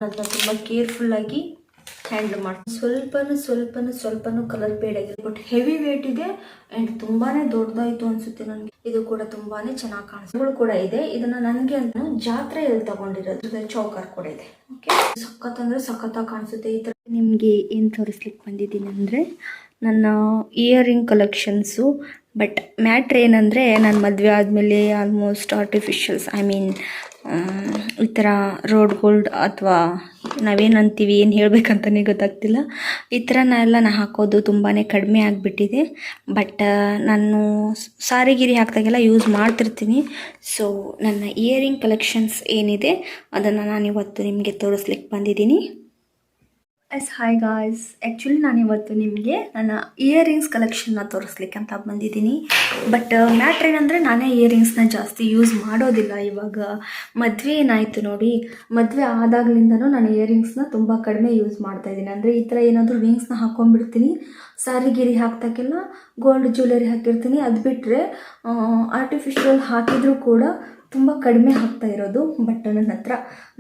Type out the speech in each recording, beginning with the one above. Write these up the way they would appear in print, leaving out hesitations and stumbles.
ಅದನ್ನ ತುಂಬ ಕೇರ್ಫುಲ್ಲಾಗಿ ಹ್ಯಾಂಡಲ್ ಮಾಡ್ತೀನಿ. ಸ್ವಲ್ಪನೂ ಕಲರ್ ಬೇಡ ಆಗಿದೆ, ಬಟ್ ಹೆವಿ ವೇಟ್ ಇದೆ ಆ್ಯಂಡ್ ತುಂಬಾ ದೊಡ್ಡದಾಯಿತು ಅನಿಸುತ್ತೆ ನನಗೆ. ಇದು ಕೂಡ ತುಂಬಾ ಚೆನ್ನಾಗಿ ಕಾಣಿಸ್ಗಳು ಕೂಡ ಇದೆ. ಇದನ್ನು ನನಗೆ ಅಂತ ಜಾತ್ರೆಯಲ್ಲಿ ತಗೊಂಡಿರೋದು. ಚೌಕರ್ ಕೂಡ ಇದೆ. ಓಕೆ, ಸಖತ್ ಅಂದರೆ ಸಖತ್ತಾಗಿ ಕಾಣಿಸುತ್ತೆ. ಈ ಥರ ನಿಮಗೆ ಏನು ತೋರಿಸ್ಲಿಕ್ಕೆ ಬಂದಿದ್ದೀನಿ ಅಂದರೆ ನನ್ನ ಇಯರಿಂಗ್ ಕಲೆಕ್ಷನ್ಸು. ಬಟ್ ಮ್ಯಾಟ್ರ್ ಏನಂದರೆ ನಾನು ಮದುವೆ ಆದಮೇಲೆ ಆಲ್ಮೋಸ್ಟ್ ಆರ್ಟಿಫಿಷಿಯಲ್ಸ್ ಈ ಥರ ರೋಡ್ ಗೋಲ್ಡ್ ಅಥವಾ ನಾವೇನಂತೀವಿ, ಏನು ಹೇಳಬೇಕಂತಲೇ ಗೊತ್ತಾಗ್ತಿಲ್ಲ, ಈ ಥರ ನಾನು ಹಾಕೋದು ತುಂಬಾ ಕಡಿಮೆ ಆಗಿಬಿಟ್ಟಿದೆ. ಬಟ್ ನಾನು ಸಾರಿಗಿರಿ ಹಾಕಿದಾಗೆಲ್ಲ ಯೂಸ್ ಮಾಡ್ತಿರ್ತೀನಿ. ಸೊ ನನ್ನ ಇಯರಿಂಗ್ ಕಲೆಕ್ಷನ್ಸ್ ಏನಿದೆ ಅದನ್ನು ನಾನಿವತ್ತು ನಿಮಗೆ ತೋರಿಸ್ಲಿಕ್ಕೆ ಬಂದಿದ್ದೀನಿ. ಹಾಯ್ ಗಾಯ್ಸ್, ಆ್ಯಕ್ಚುಲಿ ನಾನಿವತ್ತು ನಿಮಗೆ ನನ್ನ ಇಯರಿಂಗ್ಸ್ ಕಲೆಕ್ಷನ್ನ ತೋರಿಸ್ಲಿಕ್ಕೆ ಅಂತ ಬಂದಿದ್ದೀನಿ. ಬಟ್ ಮ್ಯಾಟ್ರ್ ಏನಂದರೆ ನಾನೇ ಇಯರಿಂಗ್ಸ್ನ ಜಾಸ್ತಿ ಯೂಸ್ ಮಾಡೋದಿಲ್ಲ. ಇವಾಗ ಮದುವೆ ಏನಾಯಿತು ನೋಡಿ, ಮದುವೆ ಆದಾಗಲಿಂದನೂ ನಾನು ಇಯರಿಂಗ್ಸ್ನ ತುಂಬ ಕಡಿಮೆ ಯೂಸ್ ಮಾಡ್ತಾಯಿದ್ದೀನಿ. ಅಂದರೆ ಈ ಥರ ಏನಾದರೂ ರಿಂಗ್ಸ್ನ ಹಾಕ್ಕೊಂಡ್ಬಿಡ್ತೀನಿ, ಸಾರಿಗಿರಿ ಹಾಕ್ದಾಗೆಲ್ಲ ಗೋಲ್ಡ್ ಜ್ಯುವೆಲರಿ ಹಾಕಿರ್ತೀನಿ. ಅದು ಬಿಟ್ಟರೆ ಆರ್ಟಿಫಿಷಿಯಲ್ ಹಾಕಿದರೂ ಕೂಡ ತುಂಬ ಕಡಿಮೆ ಹಾಕ್ತಾ ಇರೋದು. ಬಟ್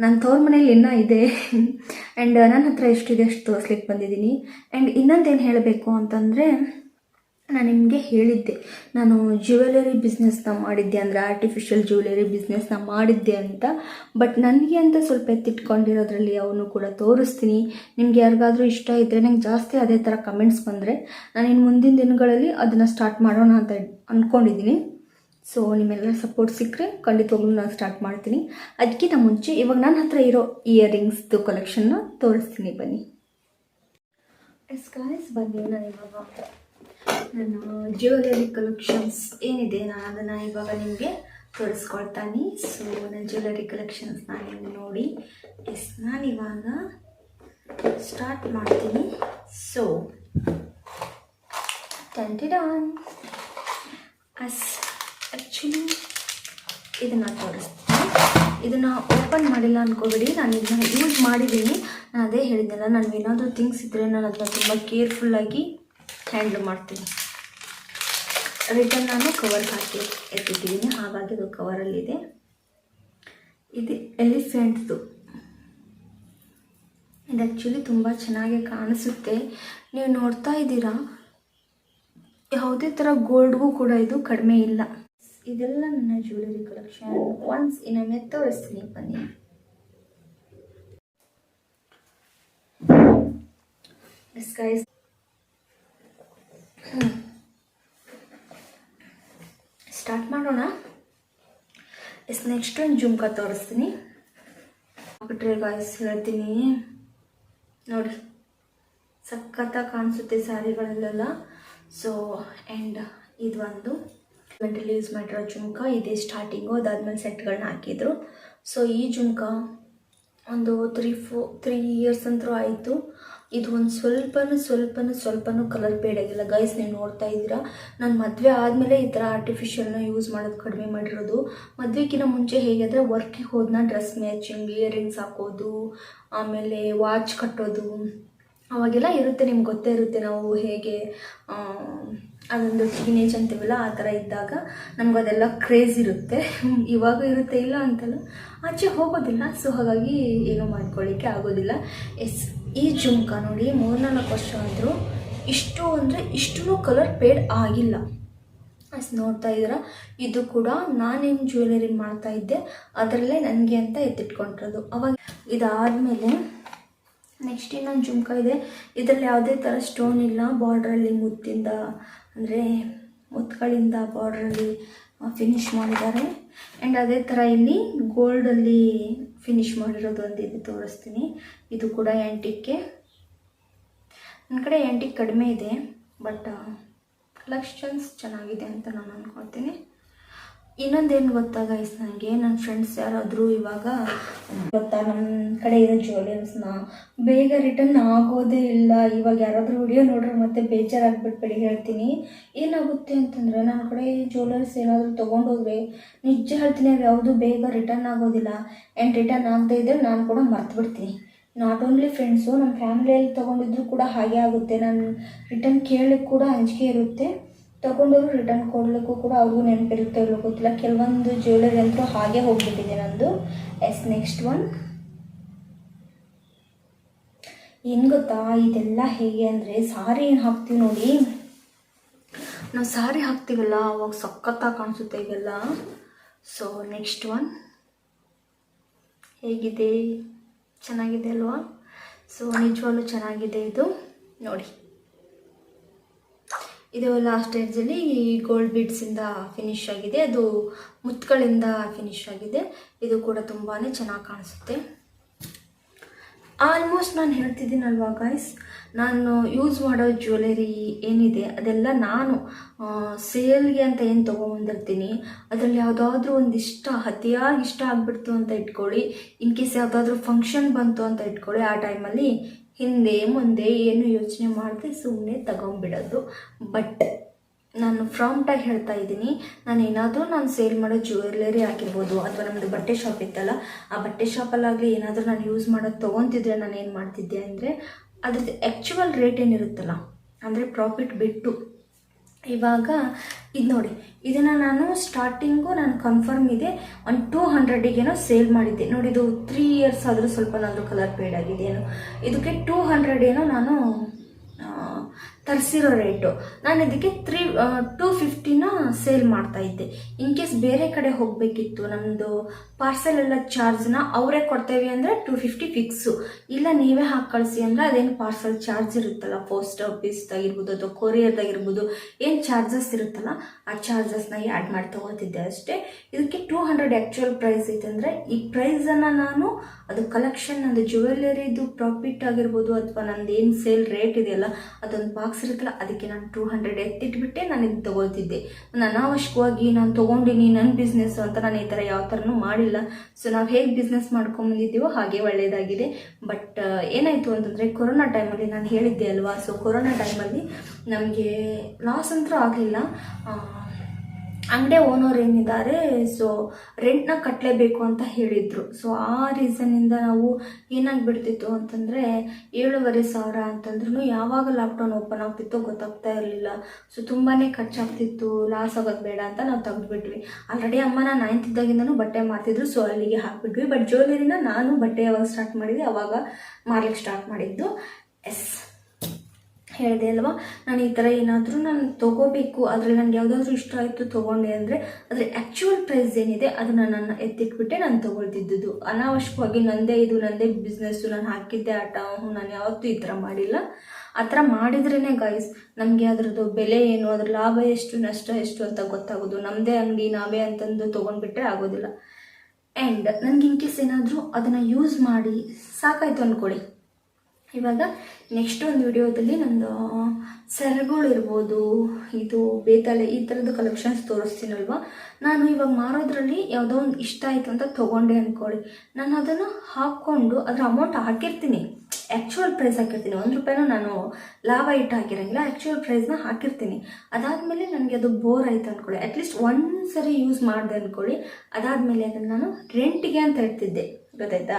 ನನ್ನ ತವ್ರ ಮನೇಲಿ ಇನ್ನೂ ಇದೆ ಆ್ಯಂಡ್ ನನ್ನ ಹತ್ರ ಎಷ್ಟಿದೆ ಅಷ್ಟು ತೋರಿಸ್ಲಿಕ್ಕೆ ಬಂದಿದ್ದೀನಿ. ಆ್ಯಂಡ್ ಇನ್ನೊಂದೇನು ಹೇಳಬೇಕು ಅಂತಂದರೆ, ನಾನು ನಿಮಗೆ ಹೇಳಿದ್ದೆ ನಾನು ಜ್ಯುವೆಲರಿ ಬಿಸ್ನೆಸ್ನ ಮಾಡಿದ್ದೆ, ಅಂದರೆ ಆರ್ಟಿಫಿಷಿಯಲ್ ಜ್ಯುವೆಲರಿ ಬಿಸ್ನೆಸ್ನ ಮಾಡಿದ್ದೆ ಅಂತ. ಬಟ್ ನನಗೆ ಅಂತ ಸ್ವಲ್ಪ ಎತ್ತಿಟ್ಕೊಂಡಿರೋದ್ರಲ್ಲಿ ಅವನು ಕೂಡ ತೋರಿಸ್ತೀನಿ. ನಿಮ್ಗೆ ಯಾರಿಗಾದರೂ ಇಷ್ಟ ಇದ್ದರೆ, ನಂಗೆ ಜಾಸ್ತಿ ಅದೇ ಥರ ಕಮೆಂಟ್ಸ್ ಬಂದರೆ ನಾನು ಇನ್ನು ಮುಂದಿನ ದಿನಗಳಲ್ಲಿ ಅದನ್ನು ಸ್ಟಾರ್ಟ್ ಮಾಡೋಣ ಅಂತ ಅಂದ್ಕೊಂಡಿದ್ದೀನಿ. ಸೊ ನಿಮ್ಮೆಲ್ಲರ ಸಪೋರ್ಟ್ ಸಿಕ್ಕರೆ ಖಂಡಿತವಾಗ್ಲೂ ನಾನು ಸ್ಟಾರ್ಟ್ ಮಾಡ್ತೀನಿ. ಅದಕ್ಕಿಂತ ಮುಂಚೆ ಇವಾಗ ನನ್ನ ಹತ್ರ ಇರೋ ಇಯರಿಂಗ್ಸ್ದು ಕಲೆಕ್ಷನ್ನ ತೋರಿಸ್ತೀನಿ, ಬನ್ನಿ. ಗಾಯ್ಸ್, ಬನ್ನಿ, ನಾನು ಇವಾಗ ನನ್ನ ಜ್ಯುವೆಲರಿ ಕಲೆಕ್ಷನ್ಸ್ ಏನಿದೆ ನಾನು ಅದನ್ನು ಇವಾಗ ನಿಮಗೆ ತೋರಿಸ್ಕೊಳ್ತಾನೆ. ಸೊ ನನ್ನ ಜ್ಯುವೆಲರಿ ಕಲೆಕ್ಷನ್ಸ್ನ ನೀವು ನೋಡಿ. ನಾನಿವಾಗ ಸ್ಟಾರ್ಟ್ ಮಾಡ್ತೀನಿ. ಸೊ ಆ್ಯಕ್ಚುಲಿ ಇದನ್ನು ತೋರಿಸ್ತೀನಿ. ಇದನ್ನು ಓಪನ್ ಮಾಡಿಲ್ಲ ಅಂದ್ಕೋಬೇಡಿ, ನಾನು ಇದನ್ನು ಯೂಸ್ ಮಾಡಿದ್ದೀನಿ. ನಾನು ಅದೇ ಹೇಳಿದ್ನಲ್ಲ, ನನಗೆ ಏನಾದರೂ ಥಿಂಗ್ಸ್ ಇದ್ದರೆ ನಾನು ಅದನ್ನು ತುಂಬ ಕೇರ್ಫುಲ್ಲಾಗಿ ಹ್ಯಾಂಡಲ್ ಮಾಡ್ತೀನಿ. ರಿಟರ್ನ್ ನಾನು ಕವರ್ಗೆ ಹಾಕಿ ಎತ್ತಿಟ್ಟಿದ್ದೀನಿ, ಹಾಗಾಗಿ ಅದು ಕವರಲ್ಲಿದೆ. ಇದು ಎಲಿಫೆಂಟ್ದು. ಇದು ಆ್ಯಕ್ಚುಲಿ ತುಂಬ ಚೆನ್ನಾಗಿ ಕಾಣಿಸುತ್ತೆ. ನೀವು ನೋಡ್ತಾ ಇದ್ದೀರಾ, ಯಾವುದೇ ಥರ ಗೋಲ್ಡ್ಗೂ ಕೂಡ ಇದು ಕಡಿಮೆ ಇಲ್ಲ. ಇದೆಲ್ಲ ನನ್ನ ಜ್ಯುವೆಲರಿ ಕಲೆಕ್ಷನ್. ಒನ್ಸ್ ಇನ್ನೊಮ್ಮೆ ತೋರಿಸ್ತೀನಿ, ಬನ್ನಿ. ಗೈಸ್, ಸ್ಟಾರ್ಟ್ ಮಾಡೋಣ. ನೆಕ್ಸ್ಟ್ ಒಂದು ಜುಮ್ಕಾ ತೋರಿಸ್ತೀನಿ. ಬಿಟ್ರೆ ಗಾಯ್ಸ್ ಹೇಳ್ತೀನಿ ನೋಡಿ, ಸಖತ್ತಾಗಿ ಕಾಣಿಸುತ್ತೆ ಸ್ಯಾರಿಗಳಲ್ಲೆಲ್ಲ. ಸೊ ಆ್ಯಂಡ್ ಇದು ಒಂದು ಗಂಟೆಲಿ ಯೂಸ್ ಮಾಡಿರೋ ಜುಮ್ಕಾ ಇದೆ ಸ್ಟಾರ್ಟಿಂಗು. ಅದಾದಮೇಲೆ ಸೆಟ್ಗಳನ್ನ ಹಾಕಿದ್ರು. ಸೊ ಈ ಜುಮ್ಕಾ ಒಂದು 3 ಇಯರ್ಸ್ ಅಂತೂ ಆಯಿತು. ಇದು ಒಂದು ಸ್ವಲ್ಪನೂ ಕಲರ್ ಬೇಡ ಆಗಿಲ್ಲ. ಗೈಸ್, ನೀವು ನೋಡ್ತಾ ಇದ್ದೀರಾ, ನಾನು ಮದುವೆ ಆದಮೇಲೆ ಈ ಥರ ಆರ್ಟಿಫಿಷಿಯಲ್ನ ಯೂಸ್ ಮಾಡೋದು ಕಡಿಮೆ ಮಾಡಿರೋದು. ಮದುವೆಗಿಂತ ಮುಂಚೆ ಹೇಗಾದರೆ ವರ್ಕಿಗೆ ಹೋದ್ನ ಡ್ರೆಸ್ ಮ್ಯಾಚಿಂಗ್, ಇಯರಿಂಗ್ಸ್ ಹಾಕೋದು, ಆಮೇಲೆ ವಾಚ್ ಕಟ್ಟೋದು, ಅವಾಗೆಲ್ಲ ಇರುತ್ತೆ, ನಿಮ್ಗೆ ಗೊತ್ತೇ ಇರುತ್ತೆ ನಾವು ಹೇಗೆ ಅದೊಂದು ಟೀನೇಜ್ ಅಂತೀವಲ್ಲ, ಆ ಥರ ಇದ್ದಾಗ ನಮ್ಗೆ ಅದೆಲ್ಲ ಕ್ರೇಜ್ ಇರುತ್ತೆ. ಇವಾಗ ಇರುತ್ತೆ, ಇಲ್ಲ ಅಂತಲ್ಲ, ಆಚೆ ಹೋಗೋದಿಲ್ಲ. ಸೊ ಹಾಗಾಗಿ ಏನೂ ಮಾಡ್ಕೊಳ್ಳಿಕ್ಕೆ ಆಗೋದಿಲ್ಲ. ಈ ಜುಮ್ಕಾ ನೋಡಿ 3-4 ವರ್ಷ ಆದರೂ ಇಷ್ಟೂ ಕಲರ್ ಫೇಡ್ ಆಗಿಲ್ಲ. ನೋಡ್ತಾ ಇದ್ದೀರಾ, ಇದು ಕೂಡ ನಾನೇನು ಜ್ಯುವೆಲರಿ ಮಾಡ್ತಾ ಇದ್ದೆ ಅದರಲ್ಲೇ ನನಗೆ ಅಂತ ಎತ್ತಿಟ್ಕೊಂಡಿರೋದು. ಅವಾಗ ಇದಾದಮೇಲೆ ನೆಕ್ಸ್ಟ್ ಇನ್ನೊಂದು ಜುಮ್ಕಾ ಇದೆ. ಇದರಲ್ಲಿ ಯಾವುದೇ ಥರ ಸ್ಟೋನ್ ಇಲ್ಲ, ಬಾರ್ಡ್ರಲ್ಲಿ ಮುತ್ತಿಂದ, ಅಂದರೆ ಮುತ್ತುಗಳಿಂದ ಬಾರ್ಡ್ರಲ್ಲಿ ಫಿನಿಶ್ ಮಾಡಿದ್ದಾರೆ. ಆ್ಯಂಡ್ ಅದೇ ಥರ ಇಲ್ಲಿ ಗೋಲ್ಡಲ್ಲಿ ಫಿನಿಶ್ ಮಾಡಿರೋದು ಒಂದಿದೆ, ತೋರಿಸ್ತೀನಿ. ಇದು ಕೂಡ ಆ್ಯಂಟಿಕ್ಕೆ. ನನ್ನ ಕಡೆ ಆ್ಯಂಟಿಕ್ ಕಡಿಮೆ ಇದೆ, ಬಟ್ ಕಲೆಕ್ಷನ್ಸ್ ಚೆನ್ನಾಗಿದೆ ಅಂತ ನಾನು ಅಂದ್ಕೊಳ್ತೀನಿ. ಇನ್ನೊಂದೇನು ಗೊತ್ತಾ ಗೈಸ್, ನನಗೆ ನನ್ನ ಫ್ರೆಂಡ್ಸ್ ಯಾರಾದರೂ ಇವಾಗ ಗೊತ್ತಾ, ನಮ್ಮ ಕಡೆ ಇರೋ ಜ್ಯುವೆಲರ್ಸ್ನ ಬೇಗ ರಿಟರ್ನ್ ಆಗೋದೇ ಇಲ್ಲ. ಇವಾಗ ಯಾರಾದರೂ ವಿಡಿಯೋ ನೋಡ್ರೆ ಮತ್ತೆ ಬೇಜಾರಾಗ್ಬಿಟ್ಬೇಡಿ ಹೇಳ್ತೀನಿ. ಏನಾಗುತ್ತೆ ಅಂತಂದರೆ, ನನ್ನ ಕಡೆ ಜ್ಯುವೆಲರ್ಸ್ ಏನಾದರೂ ತೊಗೊಂಡೋದ್ರೆ ನಿಜ ಹೇಳ್ತೀನಿ, ಅದು ಯಾವುದು ಬೇಗ ರಿಟರ್ನ್ ಆಗೋದಿಲ್ಲ. ಆ್ಯಂಡ್ ರಿಟರ್ನ್ ಆಗದೇ ಇದ್ದರೆ ನಾನು ಕೂಡ ಮರ್ತುಬಿಡ್ತೀನಿ. ನಾಟ್ ಓನ್ಲಿ ಫ್ರೆಂಡ್ಸು, ನಮ್ಮ ಫ್ಯಾಮಿಲಿಯಲ್ಲಿ ತೊಗೊಂಡಿದ್ರು ಕೂಡ ಹಾಗೆ ಆಗುತ್ತೆ. ನಾನು ರಿಟರ್ನ್ ಕೇಳಲಿಕ್ಕೆ ಕೂಡ ಅಂಜಿಕೆ ಇರುತ್ತೆ. ತೊಗೊಂಡವರು ರಿಟರ್ನ್ ಕೊಡಲಿಕ್ಕೂ ಕೂಡ ಅವ್ರಿಗೂ ನೆನಪಿರುತ್ತೆ ಇಲ್ಲೋ ಗೊತ್ತಿಲ್ಲ. ಕೆಲವೊಂದು ಜ್ಯುವೆಲರಿ ಅಂತೂ ಹಾಗೆ ಹೋಗಿಬಿಟ್ಟಿದೆ ನಂದು. ನೆಕ್ಸ್ಟ್ ಒನ್ ಏನು ಗೊತ್ತಾ, ಇದೆಲ್ಲ ಹೇಗೆ ಅಂದರೆ ಸಾರಿ ಏನು ಹಾಕ್ತೀವಿ ನೋಡಿ, ನಾವು ಸಾರಿ ಹಾಕ್ತೀವಲ್ಲ ಅವಾಗ ಸಖತ್ತಾಗಿ ಕಾಣಿಸುತ್ತೆ ಇದೆಲ್ಲ. ಸೊ ನೆಕ್ಸ್ಟ್ ಒನ್ ಹೇಗಿದೆ, ಚೆನ್ನಾಗಿದೆ ಅಲ್ವಾ? ಸೊ ನಿಜವಾಗ್ಲೂ ಚೆನ್ನಾಗಿದೆ ಇದು ನೋಡಿ. ಇದು ಲಾಸ್ಟ್ ಎಡ್ಜಲ್ಲಿ ಗೋಲ್ಡ್ ಬೀಡ್ಸಿಂದ ಫಿನಿಶ್ ಆಗಿದೆ, ಅದು ಮುತ್ತುಗಳಿಂದ ಫಿನಿಶ್ ಆಗಿದೆ. ಇದು ಕೂಡ ತುಂಬಾ ಚೆನ್ನಾಗಿ ಕಾಣಿಸುತ್ತೆ. ಆಲ್ಮೋಸ್ಟ್ ನಾನು ಹೇಳ್ತಿದ್ದೀನಲ್ವಾ ಗೈಸ್, ನಾನು ಯೂಸ್ ಮಾಡೋ ಜ್ಯುವೆಲರಿ ಏನಿದೆ ಅದೆಲ್ಲ ನಾನು ಸೇಲ್ಗೆ ಅಂತ ಏನು ತೊಗೊಂಬಂದಿರ್ತೀನಿ, ಅದರಲ್ಲಿ ಯಾವುದಾದ್ರೂ ಒಂದು ಅತಿಯಾಗಿ ಇಷ್ಟ ಆಗಿಬಿಡ್ತು ಅಂತ ಇಟ್ಕೊಳ್ಳಿ, ಇನ್ ಕೇಸ್ ಯಾವುದಾದ್ರೂ ಫಂಕ್ಷನ್ ಬಂತು ಅಂತ ಇಟ್ಕೊಳ್ಳಿ, ಆ ಟೈಮಲ್ಲಿ ಹಿಂದೆ ಮುಂದೆ ಏನು ಯೋಚನೆ ಮಾಡದೆ ಸುಮ್ಮನೆ ತಗೊಂಬಿಡೋದು. ಬಟ್ ನಾನು ಫ್ರಾಂಟಾಗಿ ಹೇಳ್ತಾ ಇದ್ದೀನಿ, ನಾನು ಸೇಲ್ ಮಾಡೋ ಜ್ಯುವೆಲರಿ ಆಗಿರ್ಬೋದು, ಅಥವಾ ನಮ್ಮದು ಬಟ್ಟೆ ಶಾಪ್ ಇತ್ತಲ್ಲ, ಆ ಬಟ್ಟೆ ಶಾಪಲ್ಲಾಗಲಿ ಏನಾದರೂ ನಾನು ಯೂಸ್ ಮಾಡೋದು ತೊಗೊತಿದ್ರೆ ನಾನು ಏನು ಮಾಡ್ತಿದ್ದೆ ಅಂದರೆ ಅದ್ರದ್ದು ಆ್ಯಕ್ಚುವಲ್ ರೇಟ್ ಏನಿರುತ್ತಲ್ಲ, ಅಂದರೆ ಪ್ರಾಫಿಟ್ ಬಿಟ್ಟು. ಇವಾಗ ಇದು ನೋಡಿ, ಇದನ್ನು ನಾನು ಸ್ಟಾರ್ಟಿಂಗು ನಾನು ಕನ್ಫರ್ಮ್ ಇದೆ ಒಂದು 200ಗೇನೋ ಸೇಲ್ ಮಾಡಿದ್ದೆ ನೋಡಿ. ಇದು 3 ಇಯರ್ಸ್ ಆದರೂ ಸ್ವಲ್ಪನಾದರೂ ಕಲರ್ ಫೇಡ್ ಆಗಿದೆ ಏನೋ. ಇದಕ್ಕೆ 200 ಏನೋ ನಾನು ತರಿಸಿರೋ ರೇಟು. ನಾನು ಇದಕ್ಕೆ 250ನ ಸೇಲ್ ಮಾಡ್ತಾ ಇದ್ದೆ. ಇನ್ ಕೇಸ್ ಬೇರೆ ಕಡೆ ಹೋಗಬೇಕಿತ್ತು, ನಮ್ಮದು ಪಾರ್ಸೆಲ್ ಎಲ್ಲ ಚಾರ್ಜ್ನ ಅವರೇ ಕೊಡ್ತೇವೆ ಅಂದರೆ 250 ಫಿಕ್ಸು, ಇಲ್ಲ ನೀವೇ ಹಾಕಿ ಕಳಿಸಿ ಅಂದರೆ ಅದೇನು ಪಾರ್ಸೆಲ್ ಚಾರ್ಜ್ ಇರುತ್ತಲ್ಲ, ಪೋಸ್ಟ್ ಆಫೀಸ್ದಾಗಿರ್ಬೋದು ಅಥವಾ ಕೊರಿಯರ್ದಾಗಿರ್ಬೋದು, ಏನು ಚಾರ್ಜಸ್ ಇರುತ್ತಲ್ಲ ಆ ಚಾರ್ಜಸ್ನ ಆ್ಯಡ್ ಮಾಡಿ ತೊಗೊತಿದ್ದೆ ಅಷ್ಟೇ. ಇದಕ್ಕೆ 200 ಆ್ಯಕ್ಚುಯಲ್ ಪ್ರೈಸ್ ಐತೆ ಅಂದರೆ ಈ ಪ್ರೈಸನ್ನು ನಾನು ಅದು ಕಲೆಕ್ಷನ್, ನಂದು ಜ್ಯುವೆಲರಿದು ಪ್ರಾಫಿಟ್ ಆಗಿರ್ಬೋದು ಅಥವಾ ನಂದು ಏನು ಸೇಲ್ ರೇಟ್ ಇದೆಯಲ್ಲ ಅದೊಂದು ಬಾಕ್ಸ್ ಇರುತ್ತಲ್ಲ, ಅದಕ್ಕೆ ನಾನು 200 ಎತ್ತಿಟ್ಬಿಟ್ಟೆ ನಾನು ಇದು ತೊಗೊಳ್ತಿದ್ದೆ. ನಾನು ಅನಾವಶ್ಯಕವಾಗಿ ನಾನು ತೊಗೊಂಡಿನಿ ನನ್ನ ಬಿಸ್ನೆಸ್ಸು ಅಂತ ನಾನು ಈ ಥರ ಯಾವ ಥರನೂ ಮಾಡಿಲ್ಲ. ಸೊ ನಾವು ಹೇಗೆ ಬಿಸ್ನೆಸ್ ಮಾಡ್ಕೊಂಬಂದಿದ್ದೀವೋ ಹಾಗೆ ಒಳ್ಳೆಯದಾಗಿದೆ. ಬಟ್ ಏನಾಯಿತು ಅಂತಂದರೆ ಕೊರೋನಾ ಟೈಮಲ್ಲಿ ನಾನು ಹೇಳಿದ್ದೆ ಅಲ್ವಾ, ಸೊ ಕೊರೋನಾ ಟೈಮಲ್ಲಿ ನಮಗೆ ಲಾಸ್ ಅಂತೂ ಆಗಲಿಲ್ಲ. ಅಂಗಡಿ ಓನರ್ ಏನಿದ್ದಾರೆ, ಸೊ ರೆಂಟ್ನ ಕಟ್ಟಲೇಬೇಕು ಅಂತ ಹೇಳಿದರು. ಸೊ ಆ ರೀಸನ್ನಿಂದ ನಾವು ಏನಾಗಿಬಿಡ್ತಿತ್ತು ಅಂತಂದರೆ 7,500 ಅಂತಂದ್ರೂ ಯಾವಾಗ ಲಾಕ್ಡೌನ್ ಓಪನ್ ಆಗ್ತಿತ್ತೋ ಗೊತ್ತಾಗ್ತಾ ಇರಲಿಲ್ಲ. ಸೊ ತುಂಬಾ ಖರ್ಚಾಗ್ತಿತ್ತು, ಲಾಸ್ ಆಗೋದು ಬೇಡ ಅಂತ ನಾವು ತೆಗೆದುಬಿಟ್ವಿ. ಆಲ್ರೆಡಿ ಅಮ್ಮನ 9th ಇದ್ದಾಗಿಂದನೂ ಬಟ್ಟೆ ಮಾಡ್ತಿದ್ರು, ಸೊ ಅಲ್ಲಿಗೆ ಹಾಕ್ಬಿಟ್ವಿ. ಬಟ್ ಜ್ಯುವೆಲರಿನ ನಾನು ಬಟ್ಟೆ ಯಾವಾಗ ಸ್ಟಾರ್ಟ್ ಮಾಡಿದೆ ಅವಾಗ ಮಾರ್ಲಿಕ್ಕೆ ಸ್ಟಾರ್ಟ್ ಮಾಡಿದ್ದು. ಹೇಳಿದೆ ಅಲ್ವಾ, ನಾನು ಈ ಥರ ಏನಾದರೂ ನಾನು ತೊಗೋಬೇಕು, ಅದರಲ್ಲಿ ನನಗೆ ಯಾವುದಾದ್ರೂ ಇಷ್ಟ ಆಯಿತು ತೊಗೊಂಡೆ ಅಂದರೆ ಅದರ ಆ್ಯಕ್ಚುಯಲ್ ಪ್ರೈಸ್ ಏನಿದೆ ಅದನ್ನು ನಾನು ಎತ್ತಿಟ್ಬಿಟ್ಟೆ ನಾನು ತೊಗೊಳ್ತಿದ್ದು. ಅನಾವಶ್ಯಕವಾಗಿ ನಂದೇ ಬಿಸ್ನೆಸ್ಸು, ನಾನು ಹಾಕಿದ್ದೆ ಆಟ, ನಾನು ಯಾವತ್ತೂ ಈ ಥರ ಮಾಡಿಲ್ಲ. ಆ ಥರ ಮಾಡಿದ್ರೇ ಗೈಸ್ ನಮಗೆ ಅದರದ್ದು ಬೆಲೆ ಏನು, ಅದ್ರ ಲಾಭ ಎಷ್ಟು ನಷ್ಟ ಎಷ್ಟು ಅಂತ ಗೊತ್ತಾಗೋದು. ನಮ್ಮದೇ ಅಂಗಡಿ ನಾವೇ ಅಂತಂದು ತೊಗೊಂಡ್ಬಿಟ್ರೆ ಆಗೋದಿಲ್ಲ. ಆ್ಯಂಡ್ ನನಗೆ ಇನ್ ಕೇಸ್ ಏನಾದರೂ ಅದನ್ನು ಯೂಸ್ ಮಾಡಿ ಸಾಕಾಯಿತು ಅಂದ್ಕೊಳ್ಳಿ, ಇವಾಗ ನೆಕ್ಸ್ಟ್ ಒಂದು ವಿಡಿಯೋದಲ್ಲಿ ನಂದು ಸೆರಗಳಿರ್ಬೋದು, ಇದು ಬೇತಾಳೆ, ಈ ಥರದ್ದು ಕಲೆಕ್ಷನ್ಸ್ ತೋರಿಸ್ತೀನಲ್ವ. ನಾನು ಇವಾಗ ಮಾರೋದ್ರಲ್ಲಿ ಯಾವುದೋ ಒಂದು ಇಷ್ಟ ಆಯಿತು ಅಂತ ತೊಗೊಂಡೆ ಅಂದ್ಕೊಳ್ಳಿ, ನಾನು ಅದನ್ನು ಹಾಕ್ಕೊಂಡು ಅದರ ಅಮೌಂಟ್ ಹಾಕಿರ್ತೀನಿ, ಆ್ಯಕ್ಚುಯಲ್ ಪ್ರೈಸ್ ಹಾಕಿರ್ತೀನಿ. 1 ರೂಪಾಯಿನೂ ನಾನು ಲಾಭ ಇಟ್ಟು ಹಾಕಿರೋಂಗಿಲ್ಲ, ಆ್ಯಕ್ಚುಯಲ್ ಪ್ರೈಸ್ನ ಹಾಕಿರ್ತೀನಿ. ಅದಾದಮೇಲೆ ನನಗೆ ಅದು ಬೋರ್ ಆಯಿತು ಅಂದ್ಕೊಳ್ಳಿ, ಅಟ್ಲೀಸ್ಟ್ ಒಂದು ಸರಿ ಯೂಸ್ ಮಾಡಿದೆ ಅಂದ್ಕೊಳ್ಳಿ, ಅದಾದಮೇಲೆ ಅದನ್ನು ನಾನು ರೆಂಟಿಗೆ ಅಂತ ಇಡ್ತಿದ್ದೆ, ಗೊತ್ತಾಯ್ತಾ?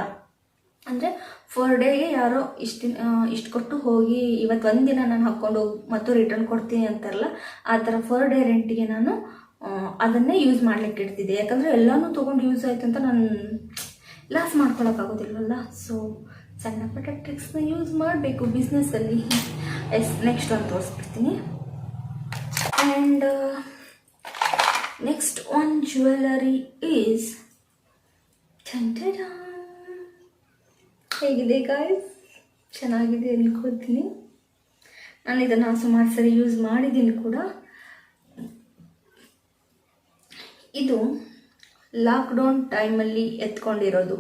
ಅಂದರೆ 4 ಡೇಗೆ ಯಾರೋ ಇಷ್ಟು ಕೊಟ್ಟು ಹೋಗಿ ಇವತ್ತು ಒಂದಿನ ನಾನು ಹಾಕ್ಕೊಂಡು ಮತ್ತು ರಿಟರ್ನ್ ಕೊಡ್ತೀನಿ ಅಂತಾರಲ್ಲ, ಆ ಥರ 4 ಡೇ ರೆಂಟಿಗೆ ನಾನು ಅದನ್ನೇ ಯೂಸ್ ಮಾಡಲಿಕ್ಕೆ ಇಡ್ತಿದ್ದೆ. ಯಾಕಂದರೆ ಎಲ್ಲನೂ ತೊಗೊಂಡು ಯೂಸ್ ಆಯಿತು ಅಂತ ನಾನು ಲಾಸ್ ಮಾಡ್ಕೊಳಕ್ಕಾಗೋದಿಲ್ವಲ್ಲ. ಸೊ ಸಣ್ಣ ಪುಟ್ಟ ಟ್ರಿಕ್ಸ್ನ ಯೂಸ್ ಮಾಡಬೇಕು ಬಿಸ್ನೆಸ್ಸಲ್ಲಿ. ನೆಕ್ಸ್ಟ್ ಒಂದು ತೋರಿಸ್ಬಿಡ್ತೀನಿ. And next one jewellery is ಹೇಗಿದೆ ಗಾಯ್ಸ್, ಚೆನ್ನಾಗಿದೆ ಅನ್ಕೋತೀನಿ. ನಾನು ಇದನ್ನು ಸುಮಾರು ಸರಿ ಯೂಸ್ ಮಾಡಿದ್ದೀನಿ ಕೂಡ. ಇದು ಲಾಕ್ಡೌನ್ ಟೈಮಲ್ಲಿ ಎತ್ಕೊಂಡಿರೋದು,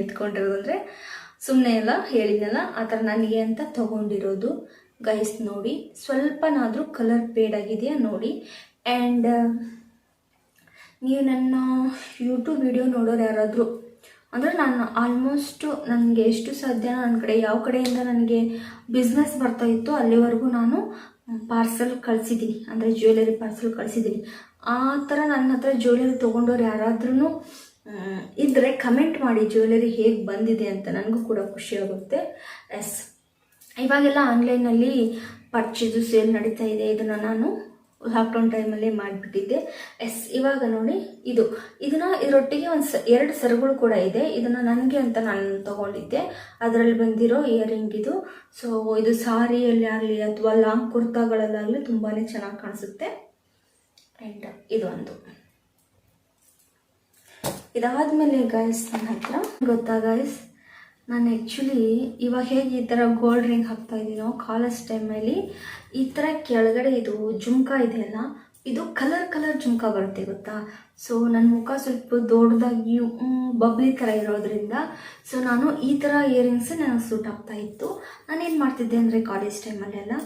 ಎತ್ಕೊಂಡಿರೋದು ಅಂದರೆ ಸುಮ್ಮನೆ ಎಲ್ಲ ಹೇಳಿದ್ನಲ್ಲ ಆ ಥರ ನನಗೆ ಅಂತ ತೊಗೊಂಡಿರೋದು ಗೈಸ್. ನೋಡಿ ಸ್ವಲ್ಪನಾದರೂ ಕಲರ್ ಫೇಡ್ ಆಗಿದೆಯಾ ನೋಡಿ. ಆ್ಯಂಡ್ ನೀವು ನನ್ನ ಯೂಟ್ಯೂಬ್ ವಿಡಿಯೋ ನೋಡೋರು ಯಾರಾದರೂ ಅಂದರೆ ನಾನು ಆಲ್ಮೋಸ್ಟು ನನಗೆ ಎಷ್ಟು ಸಾಧ್ಯ ನನ್ನ ಕಡೆ ಯಾವ ಕಡೆಯಿಂದ ನನಗೆ ಬಿಸ್ನೆಸ್ ಬರ್ತಾಯಿತ್ತು ಅಲ್ಲಿವರೆಗೂ ನಾನು ಪಾರ್ಸೆಲ್ ಕಳಿಸಿದ್ದೀನಿ, ಅಂದರೆ ಜ್ಯುವೆಲರಿ ಪಾರ್ಸೆಲ್ ಕಳಿಸಿದ್ದೀನಿ. ಆ ಥರ ನನ್ನ ಹತ್ರ ಜ್ಯುವೆಲರಿ ತೊಗೊಂಡವ್ರು ಯಾರಾದ್ರೂ ಇದ್ದರೆ ಕಮೆಂಟ್ ಮಾಡಿ ಜ್ಯುವೆಲರಿ ಹೇಗೆ ಬಂದಿದೆ ಅಂತ, ನನಗೂ ಕೂಡ ಖುಷಿಯಾಗುತ್ತೆ. ಇವಾಗೆಲ್ಲ ಆನ್ಲೈನಲ್ಲಿ ಪರ್ಚೇಸು ಸೇಲ್ ನಡೀತಾ ಇದೆ. ಇದನ್ನು ನಾನು ಲಾಕ್ಡೌನ್ ಟೈಮಲ್ಲಿ ಮಾಡಿಬಿಟ್ಟಿದ್ದೆ. ಇವಾಗ ನೋಡಿ ಇದರೊಟ್ಟಿಗೆ ಎರಡು ಸರಗಳು ಕೂಡ ಇದೆ. ಇದನ್ನು ನನಗೆ ಅಂತ ನಾನು ತೊಗೊಂಡಿದ್ದೆ. ಅದರಲ್ಲಿ ಬಂದಿರೋ ಇಯರಿಂಗ್ ಇದು. ಸೊ ಇದು ಸಾರಿಯಲ್ಲಿ ಆಗಲಿ ಅಥವಾ ಲಾಂಗ್ ಕುರ್ತಾಗಳಲ್ಲಾಗಲಿ ತುಂಬಾ ಚೆನ್ನಾಗಿ ಕಾಣಿಸುತ್ತೆ. ಆ್ಯಂಡ್ ಇದು ಒಂದು. ಇದಾದಮೇಲೆ ಗಾಯ್ಸ್ ನನ್ನ ಹತ್ರ ಗೊತ್ತಾ ಗಾಯ್ಸ್, ನಾನು ಆ್ಯಕ್ಚುಲಿ ಇವಾಗ ಹೇಗೆ ಈ ಥರ ಗೋಲ್ಡ್ ರಿಂಗ್ ಹಾಕ್ತಾ ಇದ್ದೀನೋ ಕಾಲೇಜ್ ಟೈಮಲ್ಲಿ ಈ ಥರ ಕೆಳಗಡೆ ಇದು ಜುಮ್ಕಾ ಇದೆಯಲ್ಲ, ಇದು ಕಲರ್ ಜುಮ್ಕಾ ಬರುತ್ತೆ ಗೊತ್ತಾ. ಸೊ ನನ್ನ ಮುಖ ಸ್ವಲ್ಪ ದೊಡ್ಡದಾಗಿ ಬಬ್ಲಿ ಥರ ಇರೋದ್ರಿಂದ ಸೊ ನಾನು ಈ ಥರ ಇಯರಿಂಗ್ಸ್ ನನಗೆ ಸೂಟ್ ಆಗ್ತಾ ಇತ್ತು. ನಾನೇನು ಮಾಡ್ತಿದ್ದೆ ಅಂದರೆ ಕಾಲೇಜ್ ಟೈಮಲ್ಲೆಲ್ಲ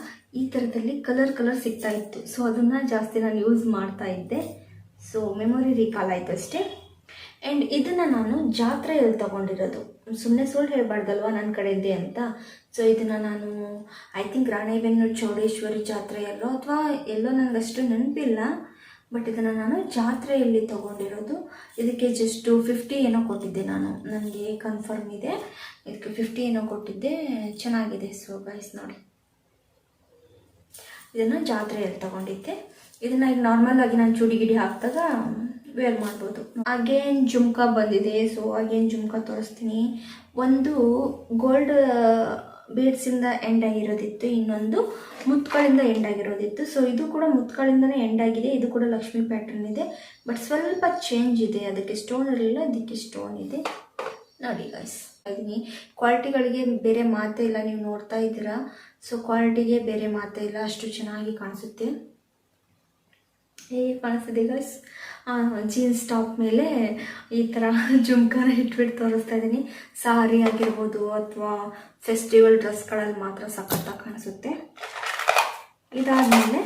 ಈ ಥರದಲ್ಲಿ ಕಲರ್ ಸಿಗ್ತಾ ಇತ್ತು. ಸೊ ಅದನ್ನು ಜಾಸ್ತಿ ನಾನು ಯೂಸ್ ಮಾಡ್ತಾ ಇದ್ದೆ. ಸೊ ಮೆಮೊರಿ ರೀಕಾಲ್ ಆಯಿತು ಅಷ್ಟೇ. ಆ್ಯಂಡ್ ಇದನ್ನು ನಾನು ಜಾತ್ರೆಯಲ್ಲಿ ತೊಗೊಂಡಿರೋದು. ಸುಮ್ಮನೆ ಸುಳ್ಳು ಹೇಳಬಾರ್ದಲ್ವ ನನ್ನ ಕಡೆಯಿದೆ ಅಂತ. ಸೊ ಇದನ್ನು ನಾನು ಐ ಥಿಂಕ್ ರಾಣೆಬೆನ್ನೂರು ಚೌಡೇಶ್ವರಿ ಜಾತ್ರೆಯಲ್ಲೋ ಅಥವಾ ಎಲ್ಲೋ ನನಗಷ್ಟು ನೆನಪಿಲ್ಲ. ಬಟ್ ಇದನ್ನು ನಾನು ಜಾತ್ರೆಯಲ್ಲಿ ತೊಗೊಂಡಿರೋದು. ಇದಕ್ಕೆ ಜಸ್ಟು 50 ಏನೋ ಕೊಟ್ಟಿದ್ದೆ ನಾನು, ನನಗೆ ಕನ್ಫರ್ಮ್ ಇದೆ. ಇದಕ್ಕೆ 50 ಏನೋ ಕೊಟ್ಟಿದ್ದೆ. ಚೆನ್ನಾಗಿದೆ. ಸೊ ಗೈಸ್ ನೋಡಿ, ಇದನ್ನು ಜಾತ್ರೆಯಲ್ಲಿ ತೊಗೊಂಡಿದ್ದೆ. ಇದನ್ನು ಈಗ ನಾರ್ಮಲ್ ಆಗಿ ನಾನು ಚೂಡಿ ಗಿಡಿ ಹಾಕಿದಾಗ ವೇರ್ ಮಾಡ್ಬೋದು. ಅಗೇನ್ ಜುಮ್ಕಾ ಬಂದಿದೆ. ಸೊ ಅಗೇನ್ ಜುಮ್ಕಾ ತೋರಿಸ್ತೀನಿ. ಒಂದು ಗೋಲ್ಡ್ ಬೀಡ್ಸಿಂದ ಎಂಡ್ ಆಗಿರೋದಿತ್ತು, ಇನ್ನೊಂದು ಮುತ್ಗಳಿಂದ ಎಂಡ್ ಆಗಿರೋದಿತ್ತು. ಸೊ ಇದು ಕೂಡ ಮುತ್ಗಳಿಂದನೇ ಎಂಡ್ ಆಗಿದೆ. ಇದು ಕೂಡ ಲಕ್ಷ್ಮಿ ಪ್ಯಾಟರ್ನ್ ಇದೆ, ಬಟ್ ಸ್ವಲ್ಪ ಚೇಂಜ್ ಇದೆ. ಅದಕ್ಕೆ ಸ್ಟೋನ್ ಇರಲಿಲ್ಲ, ಅದಕ್ಕೆ ಸ್ಟೋನ್ ಇದೆ. ನೋಡಿ ಗೈಸ್, ಇದೀನಿ ಕ್ವಾಲಿಟಿಗಳಿಗೆ ಬೇರೆ ಮಾತೇ ಇಲ್ಲ. ನೀವು ನೋಡ್ತಾ ಇದ್ದೀರಾ. ಸೊ ಕ್ವಾಲಿಟಿಗೆ ಬೇರೆ ಮಾತೇ ಇಲ್ಲ, ಅಷ್ಟು ಚೆನ್ನಾಗಿ ಕಾಣಿಸುತ್ತೆ. ಹೇಗೆ ಕಾಣಿಸ್ತಿದೆ ಗೈಸ್? ಜೀನ್ಸ್ ಟಾಪ್ ಮೇಲೆ ಈ ಥರ ಜುಮ್ಕಾನ ಇಟ್ಬಿಟ್ಟು ತೋರಿಸ್ತಾ ಇದ್ದೀನಿ. ಸಾರಿ ಆಗಿರ್ಬೋದು ಅಥವಾ ಫೆಸ್ಟಿವಲ್ ಡ್ರೆಸ್ಗಳಲ್ಲಿ ಮಾತ್ರ ಸಖತ್ತಾಗಿ ಕಾಣಿಸುತ್ತೆ. ಇದಾದಮೇಲೆ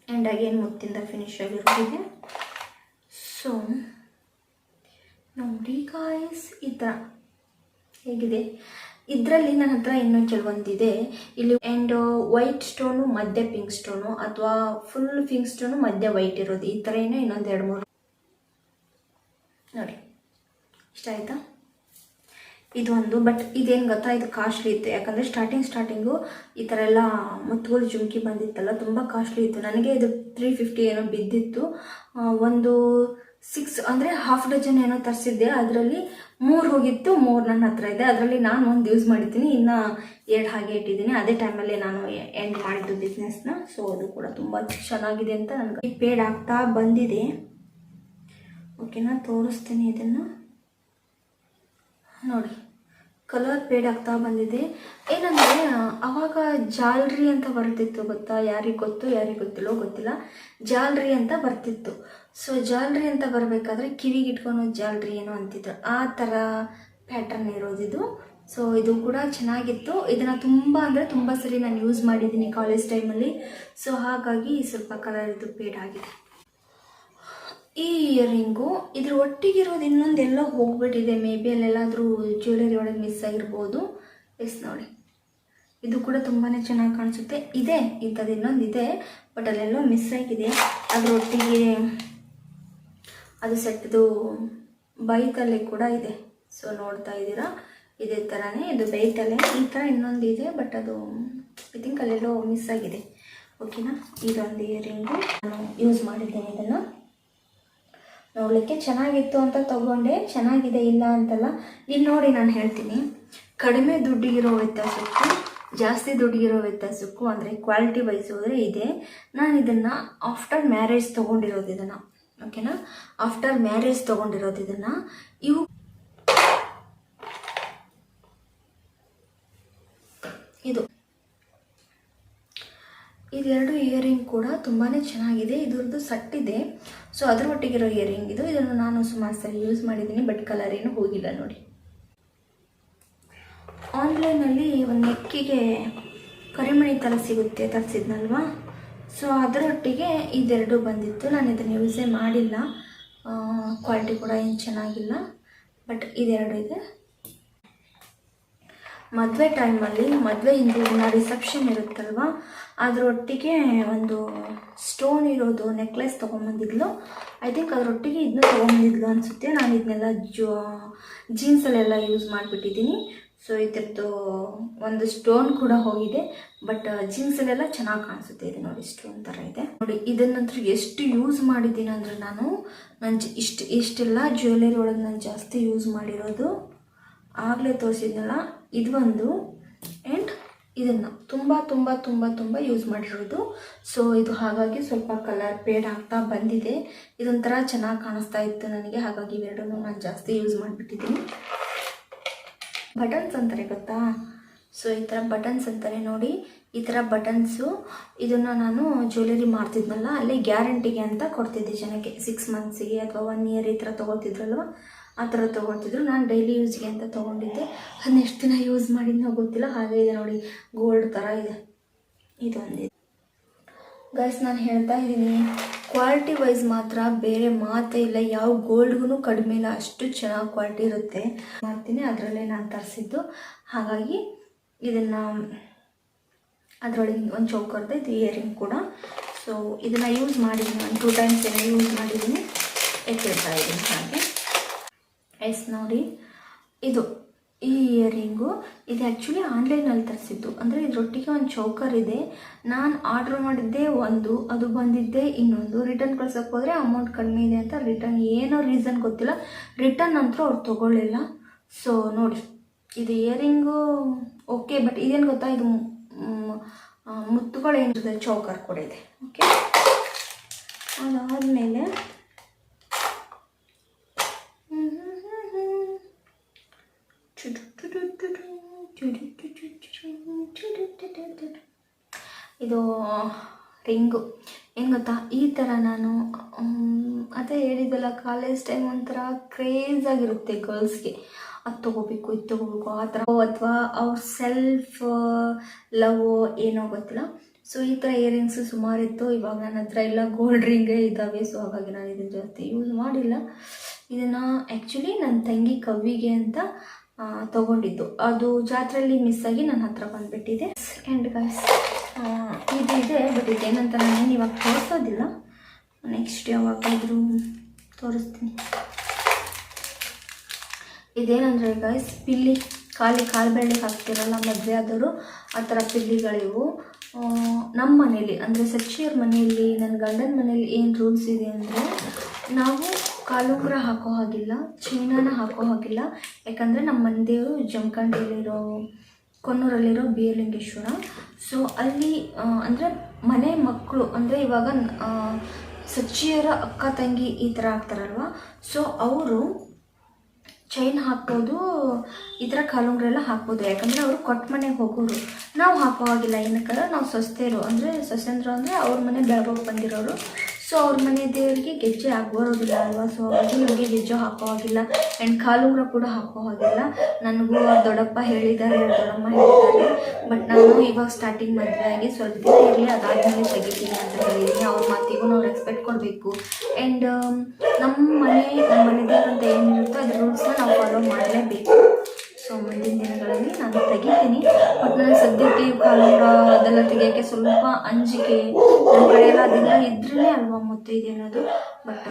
ಆ್ಯಂಡ್ ಅಗೇನ್ ಮುತ್ತಿಂದ ಫಿನಿಶ್ ಆಗಿರೋದಿದೆ. ಸೊ ನೋಡಿ ಗಾಯ್ಸ್, ಈ ಥರ ಹೇಗಿದೆ. ಇದರಲ್ಲಿ ನನ್ನ ಹತ್ರ ಇನ್ನೂ ಕೆಲವೊಂದಿದೆ. ಇಲ್ಲಿ ಆ್ಯಂಡ್ ವೈಟ್ ಸ್ಟೋನು ಮಧ್ಯೆ ಪಿಂಕ್ ಸ್ಟೋನು ಅಥವಾ ಫುಲ್ ಪಿಂಕ್ ಸ್ಟೋನು ಮಧ್ಯೆ ವೈಟ್ ಇರೋದು, ಈ ಥರ ಏನೋ ಇನ್ನೊಂದು 2-3 ನೋಡಿ. ಇಷ್ಟ ಆಯಿತಾ? ಇದು ಒಂದು. ಬಟ್ ಇದೇನು ಗೊತ್ತಾ, ಇದು ಕಾಸ್ಟ್ಲಿ ಇತ್ತು. ಯಾಕಂದರೆ ಸ್ಟಾರ್ಟಿಂಗು ಈ ಥರ ಎಲ್ಲ ಮುತ್ತುಗಳು ಜುಮ್ಕಿ ಬಂದಿತ್ತಲ್ಲ, ತುಂಬ ಕಾಸ್ಟ್ಲಿ ಇತ್ತು. ನನಗೆ ಇದು 350 ಏನೋ ಬಿದ್ದಿತ್ತು. ಒಂದು 6 ಅಂದರೆ ಹಾಫ್ ಡಜನ್ ಏನೋ ತರಿಸಿದ್ದೆ. ಅದರಲ್ಲಿ 3 ಹೋಗಿತ್ತು, 3 ನನ್ನ ಹತ್ರ ಇದೆ. ಅದರಲ್ಲಿ ನಾನು ಒಂದು ಯೂಸ್ ಮಾಡಿದ್ದೀನಿ, ಇನ್ನು 2 ಹಾಗೆ ಇಟ್ಟಿದ್ದೀನಿ. ಅದೇ ಟೈಮಲ್ಲಿ ನಾನು ಎಂಡ್ ಮಾಡಿದ್ದು ಬಿಸ್ನೆಸ್ನ. ಸೊ ಅದು ಕೂಡ ತುಂಬ ಚೆನ್ನಾಗಿದೆ ಅಂತ ನನಗೆ ಪೇಡ್ ಆಗ್ತಾ ಬಂದಿದೆ. ಓಕೆನಾ, ತೋರಿಸ್ತೀನಿ ಇದನ್ನು ನೋಡಿ. ಕಲರ್ ಪೇಡ್ ಆಗ್ತಾ ಬಂದಿದೆ. ಏನಂದರೆ ಆವಾಗ ಜಾಲ್ರಿ ಅಂತ ಬರ್ತಿತ್ತು ಗೊತ್ತಾ, ಯಾರಿಗೆ ಗೊತ್ತು ಯಾರಿಗೆ ಗೊತ್ತಿಲ್ಲೋ ಗೊತ್ತಿಲ್ಲ, ಜಾಲ್ರಿ ಅಂತ ಬರ್ತಿತ್ತು. ಸೊ ಜಾಲ್ರಿ ಅಂತ ಬರಬೇಕಾದ್ರೆ ಕಿವಿಗೆ ಇಟ್ಕೊಂಡು ಜಾಲ್ರಿ ಏನೋ ಅಂತಿದ್ರು, ಆ ಥರ ಪ್ಯಾಟರ್ನ್ ಇರೋದಿದು. ಸೊ ಇದು ಕೂಡ ಚೆನ್ನಾಗಿತ್ತು. ಇದನ್ನು ತುಂಬ ಸರಿ ನಾನು ಯೂಸ್ ಮಾಡಿದ್ದೀನಿ ಕಾಲೇಜ್ ಟೈಮಲ್ಲಿ. ಸೊ ಹಾಗಾಗಿ ಸ್ವಲ್ಪ ಕಲರ್ ಇದು ಪೇಡ್ ಆಗಿದೆ. ಈ ಇಯರಿಂಗು ಇದ್ರ ಒಟ್ಟಿಗಿರೋದು ಇನ್ನೊಂದೆಲ್ಲ ಹೋಗ್ಬಿಟ್ಟಿದೆ. ಮೇ ಬಿ ಅಲ್ಲೆಲ್ಲಾದರೂ ಜ್ಯುವೆಲರಿ ಒಳಗೆ ಮಿಸ್ ಆಗಿರ್ಬೋದು. ನೋಡಿ, ಇದು ಕೂಡ ತುಂಬಾ ಚೆನ್ನಾಗಿ ಕಾಣಿಸುತ್ತೆ. ಇದೆ ಇಂಥದ್ದು ಇನ್ನೊಂದಿದೆ, ಬಟ್ ಅಲ್ಲೆಲ್ಲೋ ಮಿಸ್ ಆಗಿದೆ. ಅದರೊಟ್ಟಿಗೆ ಅದು ಸೆಟ್ದು ಬೈತಲೆ ಕೂಡ ಇದೆ. ಸೊ ನೋಡ್ತಾ ಇದ್ದೀರಾ, ಇದೇ ಥರನೇ ಇದು ಬೈತಲೆ. ಈ ಥರ ಇನ್ನೊಂದು ಇದೆ, ಬಟ್ ಅದು ಐ ಥಿಂಕ್ ಅಲ್ಲೆಲ್ಲೋ ಮಿಸ್ ಆಗಿದೆ. ಓಕೆನಾ, ಇದೊಂದು ಇಯರಿಂಗು ನಾನು ಯೂಸ್ ಮಾಡಿದ್ದೇನೆ. ಇದನ್ನು ನೋಡಲಿಕ್ಕೆ ಚೆನ್ನಾಗಿತ್ತು ಅಂತ ತೊಗೊಂಡೆ. ಚೆನ್ನಾಗಿದೆ, ಇಲ್ಲ ಅಂತಲ್ಲ. ಇಲ್ಲಿ ನೋಡಿ, ನಾನು ಹೇಳ್ತೀನಿ, ಕಡಿಮೆ ದುಡ್ಡಿಗಿರೋ ವ್ಯತ್ಯಾಸಕ್ಕೂ ಜಾಸ್ತಿ ದುಡ್ಡಿಗಿರೋ ವ್ಯತ್ಯಾಸಕ್ಕೂ ಅಂದರೆ ಕ್ವಾಲಿಟಿ ವೈಸ್ ಹೋದರೆ ಇದೆ. ನಾನು ಇದನ್ನು ಆಫ್ಟರ್ ಮ್ಯಾರೇಜ್ ತೊಗೊಂಡಿರೋದು. ಇದನ್ನು ಓಕೆನಾ, ಆಫ್ಟರ್ ಮ್ಯಾರೇಜ್ ತೊಗೊಂಡಿರೋದು. ಇದನ್ನು ಇದೆರಡು ಇಯರಿಂಗ್ ಕೂಡ ತುಂಬಾ ಚೆನ್ನಾಗಿದೆ. ಇದ್ರದ್ದು ಸೆಟ್ ಇದೆ. ಸೊ ಅದರ ಒಟ್ಟಿಗಿರೋ ಇಯರಿಂಗ್ ಇದು. ಇದನ್ನು ನಾನು ಸುಮಾರು ಸರಿ ಯೂಸ್ ಮಾಡಿದ್ದೀನಿ, ಬಟ್ ಕಲರ್ ಏನು ಹೋಗಿಲ್ಲ ನೋಡಿ. ಆನ್ಲೈನಲ್ಲಿ ಒಂದು ನೆಕ್ಕಿಗೆ ಕರಿಮಣಿ ಥರ ಸಿಗುತ್ತೆ ತರಿಸಿದ್ನಲ್ವಾ. ಸೊ ಅದರೊಟ್ಟಿಗೆ ಇದೆರಡು ಬಂದಿತ್ತು. ನಾನು ಇದನ್ನು ಯೂಸೇ ಮಾಡಿಲ್ಲ. ಕ್ವಾಲಿಟಿ ಕೂಡ ಏನು ಚೆನ್ನಾಗಿಲ್ಲ, ಬಟ್ ಇದೆರಡು ಇದೆ. ಮದುವೆ ಟೈಮಲ್ಲಿ ಮದುವೆ ಹಿಂದಿನ ರಿಸೆಪ್ಷನ್ ಇರುತ್ತಲ್ವ, ಅದರೊಟ್ಟಿಗೆ ಒಂದು ಸ್ಟೋನ್ ಇರೋದು ನೆಕ್ಲೆಸ್ ತೊಗೊಂಬಂದಿದ್ಲು. ಐ ಥಿಂಕ್ ಅದರೊಟ್ಟಿಗೆ ಇದನ್ನು ತೊಗೊಂಬಂದಿದ್ಲು ಅನಿಸುತ್ತೆ. ನಾನು ಇದನ್ನೆಲ್ಲ ಜೀನ್ಸಲ್ಲೆಲ್ಲ ಯೂಸ್ ಮಾಡಿಬಿಟ್ಟಿದ್ದೀನಿ. ಸೊ ಇದ್ರದ್ದು ಒಂದು ಸ್ಟೋನ್ ಕೂಡ ಹೋಗಿದೆ, ಬಟ್ ಜೀನ್ಸಲ್ಲೆಲ್ಲ ಚೆನ್ನಾಗಿ ಕಾಣಿಸುತ್ತೆ. ಇದು ನೋಡಿ ಸ್ಟೋನ್ ಥರ ಇದೆ ನೋಡಿ. ಇದನ್ನಂತೂ ಎಷ್ಟು ಯೂಸ್ ಮಾಡಿದ್ದೀನಿ ಅಂದರೆ ನಾನು ಇಷ್ಟೆಲ್ಲ ಜ್ಯುವೆಲರಿ ಒಳಗೆ ನಾನು ಜಾಸ್ತಿ ಯೂಸ್ ಮಾಡಿರೋದು ಆಗಲೇ ತೋರಿಸಿದ್ನಲ್ಲ ಇದು ಒಂದು, ಆ್ಯಂಡ್ ಇದನ್ನು ತುಂಬ ತುಂಬ ತುಂಬ ತುಂಬ ಯೂಸ್ ಮಾಡಿರೋದು. ಸೊ ಇದು ಹಾಗಾಗಿ ಸ್ವಲ್ಪ ಕಲರ್ ಫೇಡ್ ಆಗ್ತಾ ಬಂದಿದೆ. ಇದೊಂಥರ ಚೆನ್ನಾಗಿ ಕಾಣಿಸ್ತಾ ಇತ್ತು ನನಗೆ, ಹಾಗಾಗಿ ಇವೆರಡನ್ನೂ ನಾನು ಜಾಸ್ತಿ ಯೂಸ್ ಮಾಡಿಬಿಟ್ಟಿದ್ದೀನಿ. ಬಟನ್ಸ್ ಅಂತಾರೆ ಗೊತ್ತಾ, ಸೊ ಈ ಥರ ಬಟನ್ಸ್ ಅಂತಾರೆ ನೋಡಿ. ಈ ಥರ ಬಟನ್ಸು ಇದನ್ನು ನಾನು ಜ್ಯುವೆಲರಿ ಮಾಡ್ತಿದ್ನಲ್ಲ ಅಲ್ಲಿ ಗ್ಯಾರಂಟಿಗೆ ಅಂತ ಕೊಡ್ತಿದ್ದೆ ಜನಕ್ಕೆ. 6 ಮಂತ್ಸಿಗೆ ಅಥವಾ 1 ಇಯರ್ ಈ ಥರ ತೊಗೊಳ್ತಿದ್ರಲ್ವ, ಆ ಥರ ತೊಗೊಳ್ತಿದ್ರು. ನಾನು ಡೈಲಿ ಯೂಸ್ಗೆ ಅಂತ ತೊಗೊಂಡಿದ್ದೆ. ಅದನ್ನ ಎಷ್ಟು ದಿನ ಯೂಸ್ ಮಾಡಿದ್ನೋ ಗೊತ್ತಿಲ್ಲ. ಹಾಗೆ ಇದೆ ನೋಡಿ, ಗೋಲ್ಡ್ ಥರ ಇದೆ. ಇದೊಂದಿದೆ ಗೈಸ್. ನಾನು ಹೇಳ್ತಾ ಇದ್ದೀನಿ, ಕ್ವಾಲಿಟಿ ವೈಸ್ ಮಾತ್ರ ಬೇರೆ ಮಾತೇ ಇಲ್ಲ. ಯಾವ ಗೋಲ್ಡ್ಗೂ ಕಡಿಮೆ ಇಲ್ಲ, ಅಷ್ಟು ಚೆನ್ನಾಗಿ ಕ್ವಾಲಿಟಿ ಇರುತ್ತೆ. ಮಾಡ್ತೀನಿ, ಅದರಲ್ಲೇ ನಾನು ತರಿಸಿದ್ದು. ಹಾಗಾಗಿ ಇದನ್ನು ಅದರೊಳಗೆ ಒಂದು ಚೌಕರ್ದೆ, ಇದು ಇಯರಿಂಗ್ ಕೂಡ. ಸೊ ಇದನ್ನು ಯೂಸ್ ಮಾಡಿದ್ದೀನಿ, ಒಂದು 2 ಟೈಮ್ಸ್ ಏನೋ ಯೂಸ್ ಮಾಡಿದ್ದೀನಿ, ಎತ್ತಿಡ್ತಾ ಇದ್ದೀನಿ ಹಾಗೆ. ಎಸ್ ನೋಡಿ, ಇದು ಈ ಇಯರಿಂಗು ಇದು ಆ್ಯಕ್ಚುಲಿ ಆನ್ಲೈನಲ್ಲಿ ತರಿಸಿದ್ದು. ಅಂದರೆ ಇದರೊಟ್ಟಿಗೆ ಒಂದು ಚೌಕರ್ ಇದೆ. ನಾನು ಆರ್ಡ್ರ್ ಮಾಡಿದ್ದೆ ಒಂದು, ಅದು ಬಂದಿದ್ದೆ ಇನ್ನೊಂದು. ರಿಟರ್ನ್ ಕಳ್ಸೋಕ್ಕೆ ಹೋದರೆ ಅಮೌಂಟ್ ಕಡಿಮೆ ಇದೆ ಅಂತ ರಿಟರ್ನ್, ಏನೋ ರೀಸನ್ ಗೊತ್ತಿಲ್ಲ, ರಿಟರ್ನ್ ಅಂತೂ ಅವ್ರು ತೊಗೊಳ್ಳಿಲ್ಲ. ಸೊ ನೋಡಿ, ಇದು ಇಯರಿಂಗು ಓಕೆ, ಬಟ್ ಇದೇನು ಗೊತ್ತಾ, ಇದು ಮುತ್ತುಗಳೇನಿದೆ, ಚೌಕರ್ ಕೂಡ ಇದೆ. ಓಕೆ, ಅದಾದಮೇಲೆ ಇದು ರಿಂಗು ಏನು ಗೊತ್ತಾ, ಈ ಥರ ನಾನು ಅದೇ ಹೇಳಿದ್ದಲ್ಲ, ಕಾಲೇಜ್ ಟೈಮ್ ಒಂಥರ ಕ್ರೇಜಾಗಿರುತ್ತೆ ಗರ್ಲ್ಸ್ಗೆ. ಅದು ತೊಗೋಬೇಕು, ಇದು ತೊಗೋಬೇಕು ಆ ಥರ, ಅಥವಾ ಅವ್ರ ಸೆಲ್ಫ್ ಲವ್ ಏನೋ ಗೊತ್ತಿಲ್ಲ. ಸೊ ಈ ಥರ ಇಯರಿಂಗ್ಸು ಸುಮಾರಿತ್ತು. ಇವಾಗ ನನ್ನ ಹತ್ರ ಎಲ್ಲ ಗೋಲ್ಡ್ ರಿಂಗೇ ಇದ್ದಾವೆ. ಸೊ ಹಾಗಾಗಿ ನಾನು ಇದನ್ನು ಜಾಸ್ತಿ ಯೂಸ್ ಮಾಡಿಲ್ಲ. ಇದನ್ನು ಆ್ಯಕ್ಚುಲಿ ನನ್ನ ತಂಗಿ ಕವಿಗೆ ಅಂತ ತೊಗೊಂಡಿದ್ದು, ಅದು ಜಾತ್ರೆಯಲ್ಲಿ ಮಿಸ್ ಆಗಿ ನನ್ನ ಹತ್ರ ಬಂದುಬಿಟ್ಟಿದೆ. ಆ್ಯಂಡ್ ಗೈಸ್, ಇದು ಇದೆ, ಬಟ್ ಇದೇನಂತ ನಾನೇನು ಇವಾಗ ತೋರಿಸೋದಿಲ್ಲ, ನೆಕ್ಸ್ಟ್ ಯಾವಾಗಾದರೂ ತೋರಿಸ್ತೀನಿ. ಇದೇನಂದರೆ ಗೈಸ್, ಪಿಲ್ಲಿ ಕಾಲು ಬೆಳ್ಳಿಗೆ ಹಾಕ್ತಿರಲ್ಲ ಮದುವೆ ಆದವರು, ಆ ಥರ ಪಿಲ್ಲಿಗಳಿವು. ನಮ್ಮ ಮನೇಲಿ ಅಂದರೆ ಸಚ್ಚಿಯವ್ರ ಮನೆಯಲ್ಲಿ, ನನ್ನ ಗಂಡನ ಮನೇಲಿ ಏನು ರೂಲ್ಸ್ ಇದೆ ಅಂದರೆ, ನಾವು ಕಾಲುಂಗುರ ಹಾಕೋ ಹಾಗಿಲ್ಲ, ಚೈನಾನ ಹಾಕೋ ಹಾಗಿಲ್ಲ. ಯಾಕಂದರೆ ನಮ್ಮ ಮನೆ ದೇವರು ಜಮಖಂಡಿಯಲ್ಲಿರೋ, ಕೊನ್ನೂರಲ್ಲಿರೋ ಬೀರಲಿಂಗೇಶ್ವರ. ಸೊ ಅಲ್ಲಿ ಅಂದರೆ ಮನೆ ಮಕ್ಕಳು ಅಂದರೆ ಇವಾಗ ಸಚ್ಚಿಯರ ಅಕ್ಕ ತಂಗಿ ಈ ಥರ ಆಗ್ತಾರಲ್ವ, ಸೊ ಅವರು ಚೈನ್ ಹಾಕ್ಬೋದು, ಈ ಥರ ಕಾಲುಂಗ್ರ ಎಲ್ಲ ಹಾಕ್ಬೋದು. ಯಾಕಂದರೆ ಅವರು ಕೊಟ್ಟ ಮನೆಗೆ ಹೋಗೋರು, ನಾವು ಹಾಕೋ ಹಾಗಿಲ್ಲ. ಏನಕ್ಕಂದ್ರೆ ನಾವು ಸೊಸೆಯರು, ಅಂದರೆ ಸೊಸೆಂದ್ರು ಅಂದರೆ ಅವ್ರ ಮನೆ ಬೆಳಗೋಗಿ ಬಂದಿರೋರು. ಸೊ ಅವ್ರ ಮನೆ ದೇವರಿಗೆ ಗೆಜ್ಜೆ ಬರೋದಿಲ್ಲ ಅಲ್ವಾ, ಸೊ ಹಾಗಾಗಿ ನಮಗೆ ಗೆಜ್ಜೆ ಹಾಕೋ ಹಾಗಿಲ್ಲ. ಆ್ಯಂಡ್ ಕಾಲುಂಗ್ರ ಕೂಡ ಹಾಕೋ ಹಾಗಿಲ್ಲ. ನನಗೂ ದೊಡ್ಡಪ್ಪ ಹೇಳಿದ್ದಾರೆ, ದೊಡ್ಡಮ್ಮ ಹೇಳಿದ್ದಾರೆ. ಬಟ್ ನಾನು ಇವಾಗ ಸ್ಟಾರ್ಟಿಂಗ್ ಮದುವೆ ಆಗಿ ಸ್ವಲ್ಪ ದಿನ ಇರಲಿ, ಅದಾದಮೇಲೆ ತೆಗಿತೀನಿ ಅಂತ ಹೇಳಿದ್ದೀನಿ. ಅವ್ರ ಮಾತಿಗೂ ನಾವು ರೆಸ್ಪೆಕ್ಟ್ ಕೊಡಬೇಕು. ಆ್ಯಂಡ್ ನಮ್ಮ ಮನೆ ದೇವ್ರು ಅಂತ ಏನಿರುತ್ತೋ ಅದ್ರ ರೂಲ್ಸ್ನ ನಾವು ಫಾಲೋ ಮಾಡಲೇಬೇಕು. ಸೊ ಮುಂದಿನ ದಿನಗಳಲ್ಲಿ ನಾನು ತೆಗಿತೀನಿ. ಬಟ್ ನಾನು ಸದ್ಯಕ್ಕೆ ಕಾಲುಂಗ್ರ ಅದೆಲ್ಲ ತೆಗಿಯೋಕ್ಕೆ ಸ್ವಲ್ಪ ಅಂಜಿಕೆ. ನಮ್ಮ ಕಡೆ ಎಲ್ಲ ಅದೆಲ್ಲ ಇದ್ರೇ ಅಲ್ವಾ ಮತ್ತೆ ಇದೇನೋದು. ಬಟ್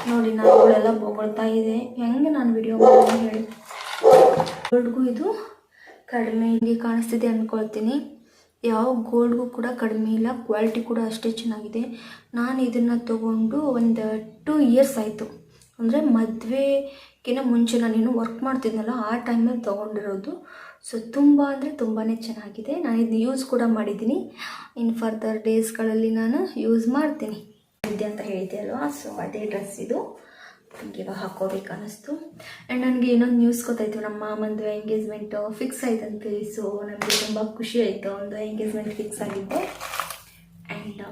ನೋಡಿ ನಾನು ಅವಳೆಲ್ಲ ಬೋಗಳ್ತಾ ಇದೆ, ಹೆಂಗೆ ನಾನು ವಿಡಿಯೋ ಮಾಡಿ ಹೇಳಿ. ಗೋಲ್ಡ್ಗೂ ಇದು ಕಡಿಮೆ ಹಿಂಗೆ ಕಾಣಿಸ್ತಿದೆ ಅಂದ್ಕೊಳ್ತೀನಿ. ಯಾವ ಗೋಲ್ಡ್ಗೂ ಕೂಡ ಕಡಿಮೆ ಇಲ್ಲ, ಕ್ವಾಲಿಟಿ ಕೂಡ ಅಷ್ಟೇ ಚೆನ್ನಾಗಿದೆ. ನಾನು ಇದನ್ನು ತೊಗೊಂಡು ಒಂದು 2 ಇಯರ್ಸ್ ಆಯಿತು. ಅಂದರೆ ಮದುವೆಗಿಂತ ಮುಂಚೆ ನಾನೇನು ವರ್ಕ್ ಮಾಡ್ತಿದ್ನಲ್ಲ, ಆ ಟೈಮಲ್ಲಿ ತೊಗೊಂಡಿರೋದು. ಸೊ ತುಂಬ ಅಂದರೆ ತುಂಬಾ ಚೆನ್ನಾಗಿದೆ. ನಾನು ಇದನ್ನ ಯೂಸ್ ಕೂಡ ಮಾಡಿದ್ದೀನಿ. ಇನ್ ಫರ್ದರ್ ಡೇಸ್ಗಳಲ್ಲಿ ನಾನು ಯೂಸ್ ಮಾಡ್ತೀನಿ. ಇದೆ ಅಂತ ಹೇಳಿದೆ ಅಲ್ವಾ, ಸೊ ಅದೇ ಡ್ರೆಸ್ ಇದು ನನಗೆ ಇವಾಗ ಹಾಕೋಬೇಕು ಅನ್ನಿಸ್ತು. ಆ್ಯಂಡ್ ನನಗೆ ಇನ್ನೊಂದು ನ್ಯೂಸ್ ಗೊತ್ತಾಯಿತು, ನಮ್ಮ ಮಾಮಂದು ಎಂಗೇಜ್ಮೆಂಟು ಫಿಕ್ಸ್ ಆಯ್ತಂತೆ. ಸೊ ನನಗೆ ತುಂಬ ಖುಷಿ ಆಯಿತು, ಒಂದು ಎಂಗೇಜ್ಮೆಂಟ್ ಫಿಕ್ಸ್ ಆಗಿದ್ದೆ. ಆ್ಯಂಡ್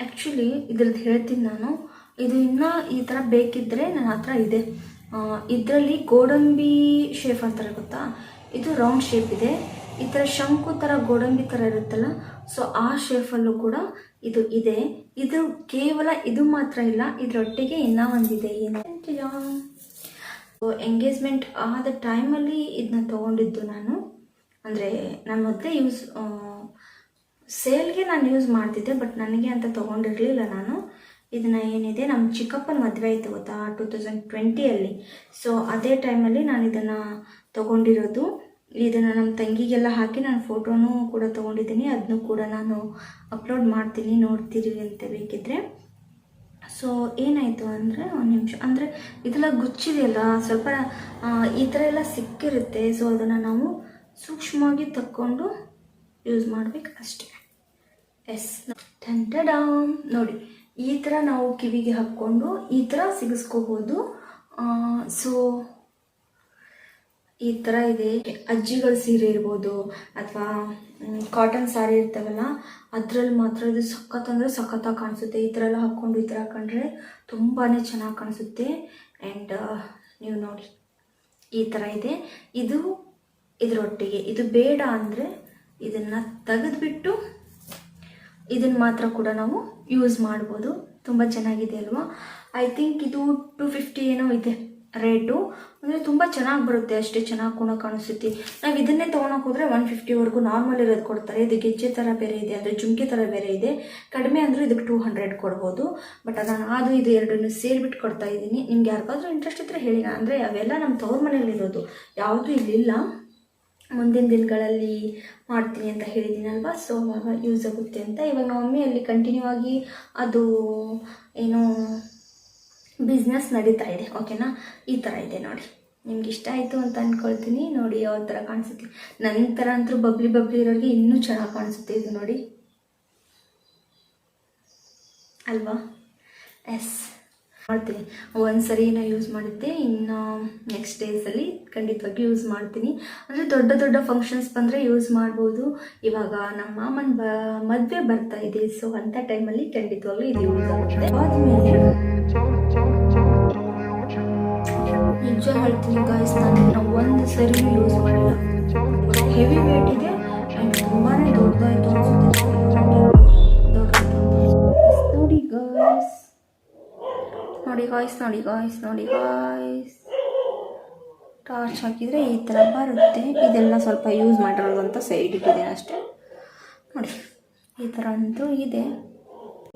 ಆ್ಯಕ್ಚುಲಿ ಇದ್ರದ್ದು ಹೇಳ್ತೀನಿ ನಾನು. ಇದು ಇನ್ನೂ ಈ ಥರ ಬೇಕಿದ್ದರೆ ನನ್ನ ಹತ್ರ ಇದೆ. ಇದರಲ್ಲಿ ಗೋಡಂಬಿ ಶೇಪ್ ಅಂತಾರೆ ಗೊತ್ತಾ, ಇದು ರೌಂಡ್ ಶೇಪ್ ಇದೆ. ಈ ಥರ ಶಂಕು ಥರ ಗೋಡಂಬಿ ಥರ ಇರುತ್ತಲ್ಲ, ಸೊ ಆ ಶೇಫಲ್ಲೂ ಕೂಡ ಇದು ಇದೆ. ಇದು ಕೇವಲ ಇದು ಮಾತ್ರ ಇಲ್ಲ, ಇದರೊಟ್ಟಿಗೆ ಇನ್ನೂ ಒಂದಿದೆ. ಏನು ಎಂಗೇಜ್ಮೆಂಟ್ ಆದ ಟೈಮಲ್ಲಿ ಇದನ್ನ ತೊಗೊಂಡಿದ್ದು ನಾನು. ಅಂದರೆ ನಾನು ಮೊದಲೇ ಸೇಲ್ಗೆ ನಾನು ಯೂಸ್ ಮಾಡ್ತಿದ್ದೆ, ಬಟ್ ನನಗೆ ಅಂತ ತೊಗೊಂಡಿರಲಿಲ್ಲ ನಾನು. ಇದನ್ನು ಏನಿದೆ ನಮ್ಮ ಚಿಕ್ಕಪ್ಪನ ಮದುವೆ ಆಯಿತು ಗೊತ್ತಾ 2020ಅಲ್ಲಿ. ಸೊ ಅದೇ ಟೈಮಲ್ಲಿ ನಾನು ಇದನ್ನು ತೊಗೊಂಡಿರೋದು. ಇದನ್ನು ನಮ್ಮ ತಂಗಿಗೆಲ್ಲ ಹಾಕಿ ನಾನು ಫೋಟೋನೂ ಕೂಡ ತೊಗೊಂಡಿದ್ದೀನಿ. ಅದನ್ನು ಕೂಡ ನಾನು ಅಪ್ಲೋಡ್ ಮಾಡ್ತೀನಿ, ನೋಡ್ತೀರಿ ಅಂತ ಬೇಕಿದ್ದರೆ. ಸೊ ಏನಾಯಿತು ಅಂದರೆ ಒಂದು ನಿಮಿಷ, ಅಂದರೆ ಇದೆಲ್ಲ ಗುಚ್ಚಿದೆಯಲ್ಲ ಸ್ವಲ್ಪ ಈ ಥರ ಎಲ್ಲ ಸಿಕ್ಕಿರುತ್ತೆ. ಸೊ ಅದನ್ನು ನಾವು ಸೂಕ್ಷ್ಮವಾಗಿ ತಕ್ಕೊಂಡು ಯೂಸ್ ಮಾಡಬೇಕು ಅಷ್ಟೇ. ಎಸ್ ನೋಡಿ, ಈ ಥರ ನಾವು ಕಿವಿಗೆ ಹಾಕ್ಕೊಂಡು ಈ ಥರ ಸಿಗಿಸ್ಕೋಬೋದು. ಸೊ ಈ ಥರ ಇದೆ. ಅಜ್ಜಿಗಳ ಸೀರೆ ಇರ್ಬೋದು ಅಥವಾ ಕಾಟನ್ ಸಾರಿ ಇರ್ತಾವಲ್ಲ, ಅದರಲ್ಲಿ ಮಾತ್ರ ಇದು ಸಖತ್ ಅಂದರೆ ಸಖತ್ತಾಗಿ ಕಾಣಿಸುತ್ತೆ. ಈ ಥರ ಎಲ್ಲ ಹಾಕ್ಕೊಂಡು ಈ ಥರ ಹಾಕೊಂಡ್ರೆ ತುಂಬಾ ಚೆನ್ನಾಗಿ ಕಾಣಿಸುತ್ತೆ. ಆ್ಯಂಡ್ ನೀವು ನೋಡಿ ಈ ಥರ ಇದೆ. ಇದು ಇದರೊಟ್ಟಿಗೆ ಇದು ಬೇಡ ಅಂದರೆ ಇದನ್ನು ತೆಗೆದುಬಿಟ್ಟು ಇದನ್ನು ಮಾತ್ರ ಕೂಡ ನಾವು ಯೂಸ್ ಮಾಡ್ಬೋದು. ತುಂಬ ಚೆನ್ನಾಗಿದೆ ಅಲ್ವಾ? ಐ ಥಿಂಕ್ ಇದು 250 ಏನೋ ಇದೆ ರೇಟು. ಅಂದರೆ ತುಂಬ ಚೆನ್ನಾಗಿ ಬರುತ್ತೆ, ಅಷ್ಟೇ ಚೆನ್ನಾಗಿ ಕೂಡ ಕಾಣಿಸುತ್ತೆ. ನಾವು ಇದನ್ನೇ ತೊಗೊಳಕ್ಕೆ ಹೋದರೆ 150ವರೆಗೂ ನಾರ್ಮಲ್ ಇರೋದು ಕೊಡ್ತಾರೆ. ಇದು ಗೆಜ್ಜೆ ಥರ ಬೇರೆ ಇದೆ, ಅಂದರೆ ಜುಮ್ಕೆ ಥರ ಬೇರೆ ಇದೆ. ಕಡಿಮೆ ಅಂದರೆ ಇದಕ್ಕೆ 200 ಕೊಡ್ಬೋದು. ಬಟ್ ಅದನ್ನು ಇದು ಎರಡನ್ನೂ ಸೇರಿಬಿಟ್ಟು ಕೊಡ್ತಾ ಇದ್ದೀನಿ. ನಿಮ್ಗೆ ಯಾರಿಗಾದ್ರೂ ಇಂಟ್ರೆಸ್ಟ್ ಇದ್ದರೆ ಹೇಳಿ. ಅಂದರೆ ಅವೆಲ್ಲ ನಮ್ಮ ತವ್ರ ಮನೇಲಿರೋದು, ಯಾವುದೂ ಇಲ್ಲಿಲ್ಲ. ಮುಂದಿನ ದಿನಗಳಲ್ಲಿ ಮಾಡ್ತೀನಿ ಅಂತ ಹೇಳಿದ್ದೀನಲ್ವ, ಸೊ ಅವಾಗ ಯೂಸ್ ಆಗುತ್ತೆ ಅಂತ. ಇವಾಗ ನಮ್ಮ ಮಮ್ಮಿಯಲ್ಲಿ ಕಂಟಿನ್ಯೂ ಆಗಿ ಅದು ಏನು ಬಿಸ್ನೆಸ್ ನಡೀತಾ ಇದೆ. ಓಕೆನಾ? ಈ ಥರ ಇದೆ ನೋಡಿ. ನಿಮ್ಗೆ ಇಷ್ಟ ಆಯಿತು ಅಂತ ಅಂದ್ಕೊಳ್ತೀನಿ. ನೋಡಿ ಯಾವ ಥರ ಕಾಣಿಸುತ್ತೆ. ನನ್ನ ಥರ ಅಂತೂ ಬಬ್ಲಿ ಇರೋರಿಗೆ ಇನ್ನೂ ಚೆನ್ನಾಗಿ ಕಾಣಿಸುತ್ತೆ ಇದು ನೋಡಿ, ಅಲ್ವಾ? ಎಸ್, ಮಾಡ್ತೀನಿ. ಒಂದು ಸರಿ ನಾನು ಯೂಸ್ ಮಾಡಿದ್ದೆ, ಇನ್ನು ನೆಕ್ಸ್ಟ್ ಡೇಸಲ್ಲಿ ಖಂಡಿತವಾಗಿ ಯೂಸ್ ಮಾಡ್ತೀನಿ. ಅಂದರೆ ದೊಡ್ಡ ಫಂಕ್ಷನ್ಸ್ ಬಂದರೆ ಯೂಸ್ ಮಾಡ್ಬೋದು. ಇವಾಗ ನಮ್ಮ ಮಾಮನ ಮದುವೆ ಬರ್ತಾ ಇದೆ, ಸೊ ಅಂಥ ಟೈಮಲ್ಲಿ ಖಂಡಿತವಾಗ್ಲೂ ಇದು ಯೂಸ್ ಆಗುತ್ತೆ. ಆದಮೇಲೆ ನಿಜ ಹೇಳ್ತೀನಿ ಗಾಯ್ಸ್, ನಾನು ಒಂದು ಸರಿ ಯೂಸ್ ಮಾಡಿಲ್ಲ. ಹೆವಿ ವೇಟ್ ಇದೆ ಆ್ಯಂಡ್ ತುಂಬಾ ದೊಡ್ಡದಾಯಿತು ಅನಿಸುತ್ತೆ. ನೋಡಿ ಗಾಯ್ಸ್, ಟಾರ್ಚ್ ಹಾಕಿದರೆ ಈ ಥರ ಬರುತ್ತೆ. ಇದೆಲ್ಲ ಸ್ವಲ್ಪ ಯೂಸ್ ಮಾಡಿರೋದು ಅಂತ ಸೈಡ್ ಇಟ್ಟಿದೆ ಅಷ್ಟೇ. ನೋಡಿ ಈ ಥರ ಅಂತೂ ಇದೆ.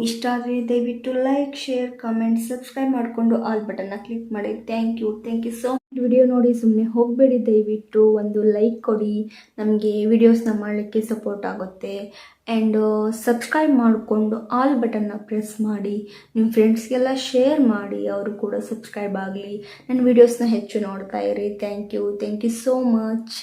ಇಷ್ಟ ಆದರೆ ದಯವಿಟ್ಟು ಲೈಕ್, ಶೇರ್, ಕಮೆಂಟ್, ಸಬ್ಸ್ಕ್ರೈಬ್ ಮಾಡಿಕೊಂಡು ಆಲ್ ಬಟನ್ನ ಕ್ಲಿಕ್ ಮಾಡಿ. Thank you so much. Video ನೋಡಿ ಸುಮ್ಮನೆ ಹೋಗಬೇಡಿ, ದಯವಿಟ್ಟು ಒಂದು ಲೈಕ್ ಕೊಡಿ, ನಮಗೆ ವಿಡಿಯೋಸ್ನ ಮಾಡಲಿಕ್ಕೆ ಸಪೋರ್ಟ್ ಆಗುತ್ತೆ. ಆ್ಯಂಡ್ ಸಬ್ಸ್ಕ್ರೈಬ್ ಮಾಡಿಕೊಂಡು ಆಲ್ ಬಟನ್ನ ಪ್ರೆಸ್ ಮಾಡಿ, ನಿಮ್ಮ ಫ್ರೆಂಡ್ಸ್ಗೆಲ್ಲ ಶೇರ್ ಮಾಡಿ, ಅವರು ಕೂಡ ಸಬ್ಸ್ಕ್ರೈಬ್ ಆಗಲಿ, ನನ್ನ ವಿಡಿಯೋಸ್ನ ಹೆಚ್ಚು ನೋಡ್ತಾ ಇರಿ. Thank you so much.